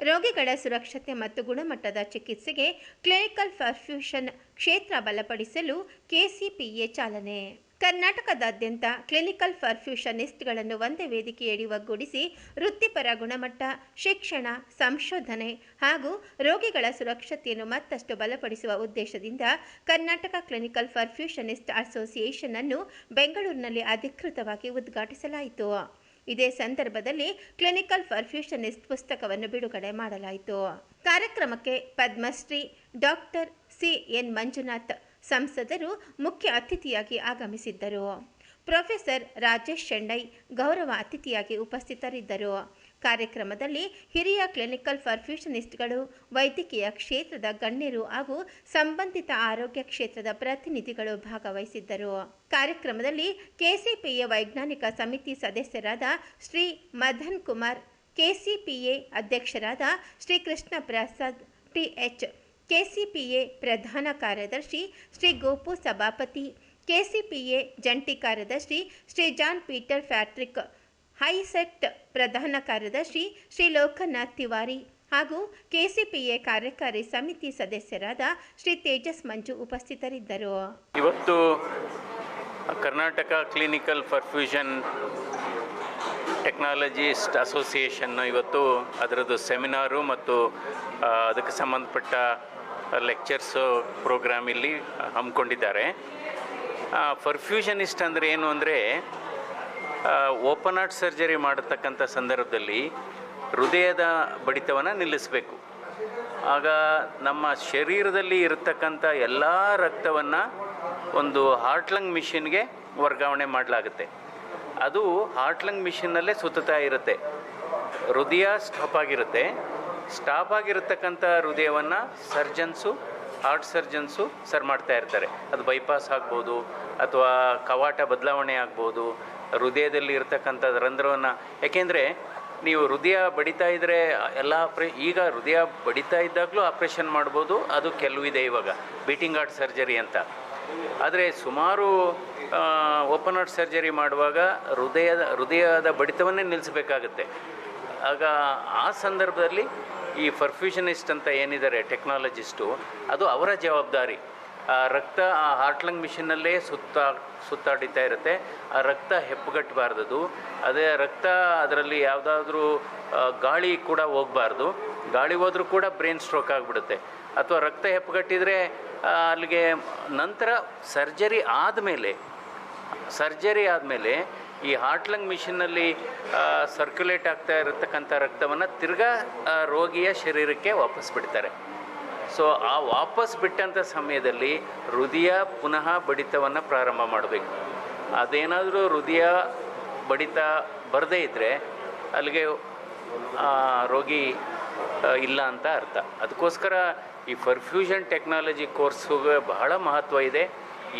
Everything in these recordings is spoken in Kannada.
ರೋಗಿಗಳ ಸುರಕ್ಷತೆ ಮತ್ತು ಗುಣಮಟ್ಟದ ಚಿಕಿತ್ಸೆಗೆ ಕ್ಲಿನಿಕಲ್ ಪರ್ಫ್ಯೂಷನ್ ಕ್ಷೇತ್ರ ಬಲಪಡಿಸಲು ಕೆಸಿಪಿಎ ಚಾಲನೆ. ಕರ್ನಾಟಕದಾದ್ಯಂತ ಕ್ಲಿನಿಕಲ್ ಪರ್ಫ್ಯೂಷನಿಸ್ಟ್ಗಳನ್ನು ಒಂದೇ ವೇದಿಕೆಯಡಿ ಒಗ್ಗೂಡಿಸಿ ವೃತ್ತಿಪರ ಗುಣಮಟ್ಟ, ಶಿಕ್ಷಣ, ಸಂಶೋಧನೆ ಹಾಗೂ ರೋಗಿಗಳ ಸುರಕ್ಷತೆಯನ್ನು ಮತ್ತಷ್ಟು ಬಲಪಡಿಸುವ ಉದ್ದೇಶದಿಂದ ಕರ್ನಾಟಕ ಕ್ಲಿನಿಕಲ್ ಪರ್ಫ್ಯೂಷನಿಸ್ಟ್ ಅಸೋಸಿಯೇಷನ್ ಅನ್ನು ಬೆಂಗಳೂರಿನಲ್ಲಿ ಅಧಿಕೃತವಾಗಿ ಉದ್ಘಾಟಿಸಲಾಯಿತು. ಇದೇ ಸಂದರ್ಭದಲ್ಲಿ ಕ್ಲಿನಿಕಲ್ ಪರ್ಫ್ಯೂಷನಿಸ್ಟ್ ಪುಸ್ತಕವನ್ನು ಬಿಡುಗಡೆ ಮಾಡಲಾಯಿತು. ಕಾರ್ಯಕ್ರಮಕ್ಕೆ ಪದ್ಮಶ್ರೀ ಡಾಕ್ಟರ್ ಸಿ.ಎನ್. ಮಂಜುನಾಥ್ ಸಂಸದರು ಮುಖ್ಯ ಅತಿಥಿಯಾಗಿ ಆಗಮಿಸಿದ್ದರು. ಪ್ರೊಫೆಸರ್ ರಾಜೇಶ್ ಶೆಣೈ ಗೌರವ ಅತಿಥಿಯಾಗಿ ಉಪಸ್ಥಿತರಿದ್ದರು. ಕಾರ್ಯಕ್ರಮದಲ್ಲಿ ಹಿರಿಯ ಕ್ಲಿನಿಕಲ್ ಪರ್ಫ್ಯೂಷನಿಸ್ಟ್ಗಳು, ವೈದ್ಯಕೀಯ ಕ್ಷೇತ್ರದ ಗಣ್ಯರು ಹಾಗೂ ಸಂಬಂಧಿತ ಆರೋಗ್ಯ ಕ್ಷೇತ್ರದ ಪ್ರತಿನಿಧಿಗಳು ಭಾಗವಹಿಸಿದ್ದರು. ಕಾರ್ಯಕ್ರಮದಲ್ಲಿ ಕೆಸಿಪಿಎ ವೈಜ್ಞಾನಿಕ ಸಮಿತಿ ಸದಸ್ಯರಾದ ಶ್ರೀ ಮದನ್ ಕುಮಾರ್, ಕೆಸಿಪಿಎ ಅಧ್ಯಕ್ಷರಾದ ಶ್ರೀ ಕೃಷ್ಣ ಪ್ರಸಾದ್ ಟಿಎಚ್, ಕೆಸಿಪಿಎ ಪ್ರಧಾನ ಕಾರ್ಯದರ್ಶಿ ಶ್ರೀ ಗೋಪು ಸಭಾಪತಿ, ಕೆಸಿಪಿಎ ಜಂಟಿ ಕಾರ್ಯದರ್ಶಿ ಶ್ರೀ ಜಾನ್ ಪೀಟರ್ ಫ್ಯಾಟ್ರಿಕ್, ಹೈಸೆಟ್ ಪ್ರಧಾನ ಕಾರ್ಯದರ್ಶಿ ಶ್ರೀ ಲೋಕನಾಥ್ ತಿವಾರಿ ಹಾಗೂ ಕೆಸಿಪಿಎ ಕಾರ್ಯಕಾರಿ ಸಮಿತಿ ಸದಸ್ಯರಾದ ಶ್ರೀ ತೇಜಸ್ ಮಂಜು ಉಪಸ್ಥಿತರಿದ್ದರು. ಇವತ್ತು Karnataka clinical perfusion technologist association ಇವತ್ತು ಅದರದ್ದು ಸೆಮಿನಾರು ಮತ್ತು ಅದಕ್ಕೆ ಸಂಬಂಧಪಟ್ಟ ಲೆಕ್ಚರ್ಸು ಪ್ರೋಗ್ರಾಮ್ ಇಲ್ಲಿ ಹಮ್ಮಿಕೊಂಡಿದ್ದಾರೆ. ಪರ್ಫ್ಯೂಷನಿಸ್ಟ್ ಅಂದರೆ ಏನು ಅಂದರೆ ಓಪನ್ ಹಾರ್ಟ್ ಸರ್ಜರಿ ಮಾಡತಕ್ಕಂಥ ಸಂದರ್ಭದಲ್ಲಿ ಹೃದಯದ ಬಡಿತವನ್ನು ನಿಲ್ಲಿಸಬೇಕು. ಆಗ ನಮ್ಮ ಶರೀರದಲ್ಲಿ ಇರತಕ್ಕಂಥ ಎಲ್ಲ ರಕ್ತವನ್ನು ಒಂದು ಹಾರ್ಟ್ ಲಂಗ್ ಮಿಷಿನ್ಗೆ ವರ್ಗಾವಣೆ ಮಾಡಲಾಗುತ್ತೆ. ಅದು ಹಾರ್ಟ್ ಲಂಗ್ ಮಿಷಿನ್ನಲ್ಲೇ ಸುತ್ತಾ ಇರುತ್ತೆ. ಹೃದಯ ಸ್ಟಾಪ್ ಆಗಿರತಕ್ಕಂಥ ಹೃದಯವನ್ನು ಹಾರ್ಟ್ ಸರ್ಜನ್ಸು ಸರ್ ಮಾಡ್ತಾ ಇರ್ತಾರೆ. ಅದು ಬೈಪಾಸ್ ಆಗ್ಬೋದು ಅಥವಾ ಕವಾಟ ಬದಲಾವಣೆ ಆಗ್ಬೋದು, ಹೃದಯದಲ್ಲಿ ಇರತಕ್ಕಂಥ ರಂಧ್ರವನ್ನು. ಯಾಕೆಂದರೆ ನೀವು ಹೃದಯ ಬಡಿತಾ ಇದ್ದರೆ ಈಗ ಹೃದಯ ಬಡಿತಾ ಇದ್ದಾಗಲೂ ಆಪ್ರೇಷನ್ ಮಾಡ್ಬೋದು. ಅದು ಕೆಲವಿದೆ ಇವಾಗ ಬೀಟಿಂಗ್ ಹಾರ್ಟ್ ಸರ್ಜರಿ ಅಂತ. ಆದರೆ ಸುಮಾರು ಓಪನ್ ಹಾರ್ಟ್ ಸರ್ಜರಿ ಮಾಡುವಾಗ ಹೃದಯದ ಬಡಿತವನ್ನೇ ನಿಲ್ಲಿಸಬೇಕಾಗತ್ತೆ. ಆಗ ಆ ಸಂದರ್ಭದಲ್ಲಿ ಈ ಪರ್ಫ್ಯೂಷನಿಸ್ಟ್ ಅಂತ ಏನಿದ್ದಾರೆ ಟೆಕ್ನಾಲಜಿಸ್ಟು, ಅದು ಅವರ ಜವಾಬ್ದಾರಿ. ರಕ್ತ ಆ ಹಾರ್ಟ್ ಲಂಗ್ ಮಿಷಿನ್ನಲ್ಲೇ ಸುತ್ತಾಡಿತಾ ಇರುತ್ತೆ. ಆ ರಕ್ತ ಹೆಪ್ಪುಗಟ್ಟಬಾರ್ದು. ಅದೇ ರಕ್ತ ಅದರಲ್ಲಿ ಯಾವುದಾದ್ರೂ ಗಾಳಿ ಕೂಡ ಹೋಗಬಾರ್ದು. ಗಾಳಿ ಹೋದ್ರೂ ಕೂಡ ಬ್ರೈನ್ ಸ್ಟ್ರೋಕ್ ಆಗಿಬಿಡುತ್ತೆ. ಅಥವಾ ರಕ್ತ ಹೆಪ್ಪುಗಟ್ಟಿದರೆ ಅಲ್ಲಿಗೆ ನಂತರ ಸರ್ಜರಿ ಆದಮೇಲೆ ಈ ಹಾರ್ಟ್ ಲಂಗ್ ಮಿಷಿನ್ನಲ್ಲಿ ಸರ್ಕ್ಯುಲೇಟ್ ಆಗ್ತಾ ಇರತಕ್ಕಂಥ ರಕ್ತವನ್ನು ತಿರ್ಗಾ ರೋಗಿಯ ಶರೀರಕ್ಕೆ ವಾಪಸ್ ಬಿಡ್ತಾರೆ. ಸೊ ಆ ವಾಪಸ್ ಬಿಟ್ಟಂಥ ಸಮಯದಲ್ಲಿ ಹೃದಯ ಪುನಃ ಬಡಿತವನ್ನು ಪ್ರಾರಂಭ ಮಾಡಬೇಕು. ಅದೇನಾದರೂ ಹೃದಯ ಬಡಿತ ಬರದೇ ಇದ್ದರೆ ಅಲ್ಲಿಗೆ ರೋಗಿ ಇಲ್ಲ ಅಂತ ಅರ್ಥ. ಅದಕ್ಕೋಸ್ಕರ ಈ ಪರ್ಫ್ಯೂಷನ್ ಟೆಕ್ನಾಲಜಿ ಕೋರ್ಸ್ಗೆ ಬಹಳ ಮಹತ್ವ ಇದೆ.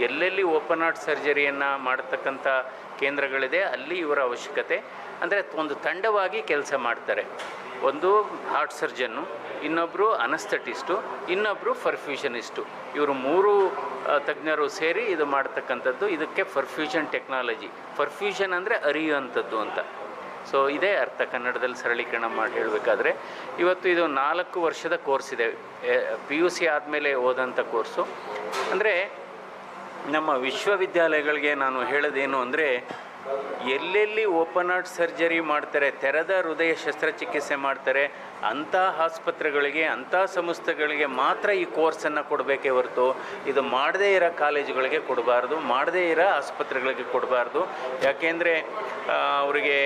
ಎಲ್ಲೆಲ್ಲಿ ಓಪನ್ ಹಾರ್ಟ್ ಸರ್ಜರಿಯನ್ನು ಮಾಡತಕ್ಕಂಥ ಕೇಂದ್ರಗಳಿದೆ ಅಲ್ಲಿ ಇವರ ಅವಶ್ಯಕತೆ. ಅಂದರೆ ಒಂದು ತಂಡವಾಗಿ ಕೆಲಸ ಮಾಡ್ತಾರೆ. ಒಂದು ಹಾರ್ಟ್ ಸರ್ಜನ್ನು, ಇನ್ನೊಬ್ಬರು ಅನಸ್ಥೆಟಿಸ್ಟು, ಇನ್ನೊಬ್ಬರು ಪರ್ಫ್ಯೂಷನಿಸ್ಟು. ಇವರು ಮೂರು ತಜ್ಞರು ಸೇರಿ ಇದು ಮಾಡ್ತಕ್ಕಂಥದ್ದು. ಇದಕ್ಕೆ ಪರ್ಫ್ಯೂಷನ್ ಟೆಕ್ನಾಲಜಿ, ಪರ್ಫ್ಯೂಷನ್ ಅಂದರೆ ಅರಿಯುವಂಥದ್ದು ಅಂತ. ಸೊ ಇದೇ ಅರ್ಥ ಕನ್ನಡದಲ್ಲಿ ಸರಳೀಕರಣ ಮಾಡಿ ಹೇಳಬೇಕಾದ್ರೆ. ಇವತ್ತು ಇದು 4 ವರ್ಷದ ಕೋರ್ಸ್ ಇದೆ. PUC ಆದಮೇಲೆ ಓದಂಥ ಕೋರ್ಸು. ಅಂದರೆ ನಮ್ಮ ವಿಶ್ವವಿದ್ಯಾಲಯಗಳಿಗೆ ನಾನು ಹೇಳೋದೇನು ಅಂದರೆ, ಎಲ್ಲೆಲ್ಲಿ ಓಪನ್ ಹಾರ್ಟ್ ಸರ್ಜರಿ ಮಾಡ್ತಾರೆ, ತೆರೆದ ಹೃದಯ ಶಸ್ತ್ರಚಿಕಿತ್ಸೆ ಮಾಡ್ತಾರೆ, ಅಂಥ ಆಸ್ಪತ್ರೆಗಳಿಗೆ, ಅಂಥ ಸಂಸ್ಥೆಗಳಿಗೆ ಮಾತ್ರ ಈ ಕೋರ್ಸನ್ನು ಕೊಡಬೇಕೇ ಹೊರತು ಇದು ಮಾಡದೇ ಇರೋ ಕಾಲೇಜುಗಳಿಗೆ ಕೊಡಬಾರ್ದು, ಮಾಡದೇ ಇರೋ ಆಸ್ಪತ್ರೆಗಳಿಗೆ ಕೊಡಬಾರ್ದು. ಯಾಕೆಂದರೆ ಅವರಿಗೆ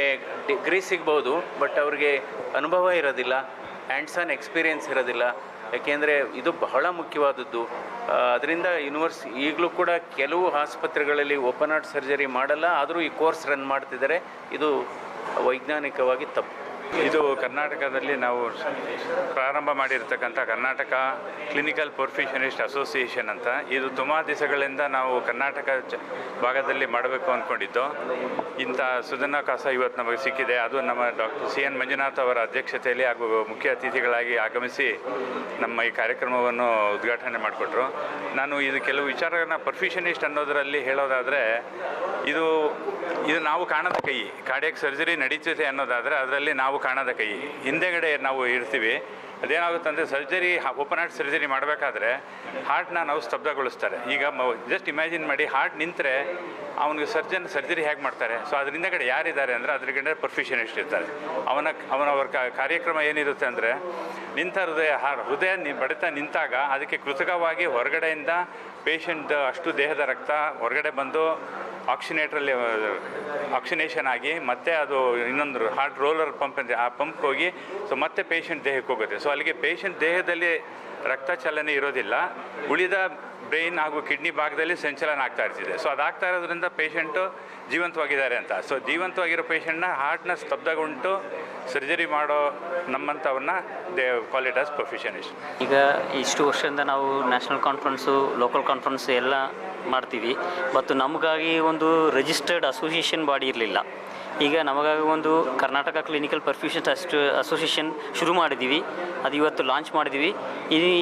ಡಿಗ್ರಿ ಸಿಗ್ಬೋದು, ಬಟ್ ಅವ್ರಿಗೆ ಅನುಭವ ಇರೋದಿಲ್ಲ, ಹ್ಯಾಂಡ್ಸ್ ಆನ್ ಎಕ್ಸ್ಪೀರಿಯೆನ್ಸ್ ಇರೋದಿಲ್ಲ. ಯಾಕೆಂದರೆ ಇದು ಬಹಳ ಮುಖ್ಯವಾದದ್ದು. ಅದರಿಂದ ಈಗಲೂ ಕೂಡ ಕೆಲವು ಆಸ್ಪತ್ರೆಗಳಲ್ಲಿ ಓಪನ್ ಹಾರ್ಟ್ ಸರ್ಜರಿ ಮಾಡಲ್ಲ, ಆದರೂ ಈ ಕೋರ್ಸ್ ರನ್ ಮಾಡ್ತಿದ್ದಾರೆ. ಇದು ವೈಜ್ಞಾನಿಕವಾಗಿ ತಪ್ಪು. ಇದು ಕರ್ನಾಟಕದಲ್ಲಿ ನಾವು ಪ್ರಾರಂಭ ಮಾಡಿರ್ತಕ್ಕಂಥ ಕರ್ನಾಟಕ ಕ್ಲಿನಿಕಲ್ ಪರ್ಫ್ಯೂಷನಿಸ್ಟ್ ಅಸೋಸಿಯೇಷನ್ ಅಂತ. ಇದು ತುಂಬ ದಿವಸಗಳಿಂದ ನಾವು ಕರ್ನಾಟಕ ಭಾಗದಲ್ಲಿ ಮಾಡಬೇಕು ಅಂದ್ಕೊಂಡಿದ್ದು. ಇಂಥ ಸುದನಾವಕಾಶ ಇವತ್ತು ನಮಗೆ ಸಿಕ್ಕಿದೆ. ಅದು ನಮ್ಮ ಡಾಕ್ಟರ್ C.N. ಮಂಜುನಾಥ್ ಅವರ ಅಧ್ಯಕ್ಷತೆಯಲ್ಲಿ ಹಾಗೂ ಮುಖ್ಯ ಅತಿಥಿಗಳಾಗಿ ಆಗಮಿಸಿ ನಮ್ಮ ಈ ಕಾರ್ಯಕ್ರಮವನ್ನು ಉದ್ಘಾಟನೆ ಮಾಡಿಕೊಟ್ರು. ನಾನು ಇದು ಕೆಲವು ವಿಚಾರಗಳನ್ನ ಪರ್ಫ್ಯೂಷನಿಸ್ಟ್ ಅನ್ನೋದರಲ್ಲಿ ಹೇಳೋದಾದರೆ, ಇದು ಇದು ನಾವು ಕಾಣದ ಕೈ. ಕಾರ್ಡಿಯಾಕ್ ಸರ್ಜರಿ ನಡೀತಿದೆ ಅನ್ನೋದಾದರೆ ಅದರಲ್ಲಿ ನಾವು ಕಾಣದ ಕೈ, ಹಿಂದೆಗಡೆ ನಾವು ಇರ್ತೀವಿ. ಅದೇನಾಗುತ್ತೆ ಅಂದರೆ ಸರ್ಜರಿ, ಓಪನ್ ಹಾರ್ಟ್ ಸರ್ಜರಿ ಮಾಡಬೇಕಾದ್ರೆ ಹಾರ್ಟ್ನ ನಾವು ಸ್ತಬ್ಧಗೊಳಿಸ್ತಾರೆ. ಈಗ ಜಸ್ಟ್ ಇಮ್ಯಾಜಿನ್ ಮಾಡಿ, ಹಾರ್ಟ್ ನಿಂತರೆ ಅವನಿಗೆ ಸರ್ಜರಿ ಹೇಗೆ ಮಾಡ್ತಾರೆ? ಸೊ ಅದ್ರ ಹಿಂದೆಗಡೆ ಯಾರಿದ್ದಾರೆ ಅಂದರೆ ಅದ್ರಗಡೆ ಪರ್ಫ್ಯೂಷನಿಸ್ಟ್ ಇರ್ತಾರೆ. ಅವರ ಕಾರ್ಯಕ್ರಮ ಏನಿರುತ್ತೆ ಅಂದರೆ, ನಿಂತ ಹೃದಯ ಬಡಿತ ನಿಂತಾಗ ಅದಕ್ಕೆ ಕೃತಕವಾಗಿ ಹೊರಗಡೆಯಿಂದ ಪೇಷಂಟ್ ಅಷ್ಟು ದೇಹದ ರಕ್ತ ಹೊರಗಡೆ ಬಂದು ಆಕ್ಸಿನೇಷನ್ ಆಗಿ ಮತ್ತೆ ಅದು ಇನ್ನೊಂದು ಹಾರ್ಟ್ ರೋಲರ್ ಪಂಪ್ ಅಂದರೆ ಆ ಪಂಪ್ ಹೋಗಿ ಸೊ ಮತ್ತೆ ಪೇಷಂಟ್ ದೇಹಕ್ಕೆ ಹೋಗುತ್ತೆ. ಸೊ ಅಲ್ಲಿಗೆ ಪೇಷಂಟ್ ದೇಹದಲ್ಲಿ ರಕ್ತ ಚಲನೆ ಇರೋದಿಲ್ಲ, ಉಳಿದ ಬ್ರೈನ್ ಹಾಗೂ ಕಿಡ್ನಿ ಭಾಗದಲ್ಲಿ ಸಂಚಲನ ಆಗ್ತಾ ಇರ್ತಿದೆ. ಸೊ ಅದಾಗ್ತಾ ಇರೋದ್ರಿಂದ ಪೇಷಂಟು ಜೀವಂತವಾಗಿದ್ದಾರೆ ಅಂತ. ಸೊ ಜೀವಂತವಾಗಿರೋ ಪೇಷಂಟ್ನ ಹಾರ್ಟ್ನ ಸ್ತಬ್ಧಗೊಂಡು ಸರ್ಜರಿ ಮಾಡೋ ನಮ್ಮಂಥವ್ರನ್ನ ದೇ ಕಾಲ್ ಇಟ್ ಆಸ್ ಪ್ರೊಫೆಷನಿಸ್ಟ್. ಈಗ ಇಷ್ಟು ವರ್ಷದಿಂದ ನಾವು ನ್ಯಾಷನಲ್ ಕಾನ್ಫರೆನ್ಸು, ಲೋಕಲ್ ಕಾನ್ಫರೆನ್ಸ್ ಎಲ್ಲ ಮಾಡ್ತೀವಿ. ಮತ್ತು ನಮಗಾಗಿ ಒಂದು ರಿಜಿಸ್ಟರ್ಡ್ ಅಸೋಸಿಯೇಷನ್ ಬಾಡಿ ಇರಲಿಲ್ಲ. ಈಗ ನಮಗಾಗಿ ಒಂದು ಕರ್ನಾಟಕ ಕ್ಲಿನಿಕಲ್ ಪರ್ಫ್ಯೂಷನ್ ಅಸೋಸಿಯೇಷನ್ ಶುರು ಮಾಡಿದ್ದೀವಿ. ಅದು ಇವತ್ತು ಲಾಂಚ್ ಮಾಡಿದ್ದೀವಿ.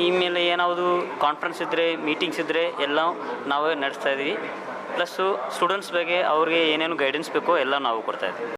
ಇನ್ಮೇಲೆ ಏನಾವುದು ಕಾನ್ಫರೆನ್ಸ್ ಇದ್ದರೆ, ಮೀಟಿಂಗ್ಸ್ ಇದ್ದರೆ ಎಲ್ಲ ನಾವೇ ನಡೆಸ್ತಾ ಇದ್ದೀವಿ. ಪ್ಲಸ್ಸು ಸ್ಟೂಡೆಂಟ್ಸ್ ಬಗ್ಗೆ ಅವ್ರಿಗೆ ಏನೇನು ಗೈಡೆನ್ಸ್ ಬೇಕೋ ಎಲ್ಲ ನಾವು ಕೊಡ್ತಾಯಿದ್ದೀವಿ.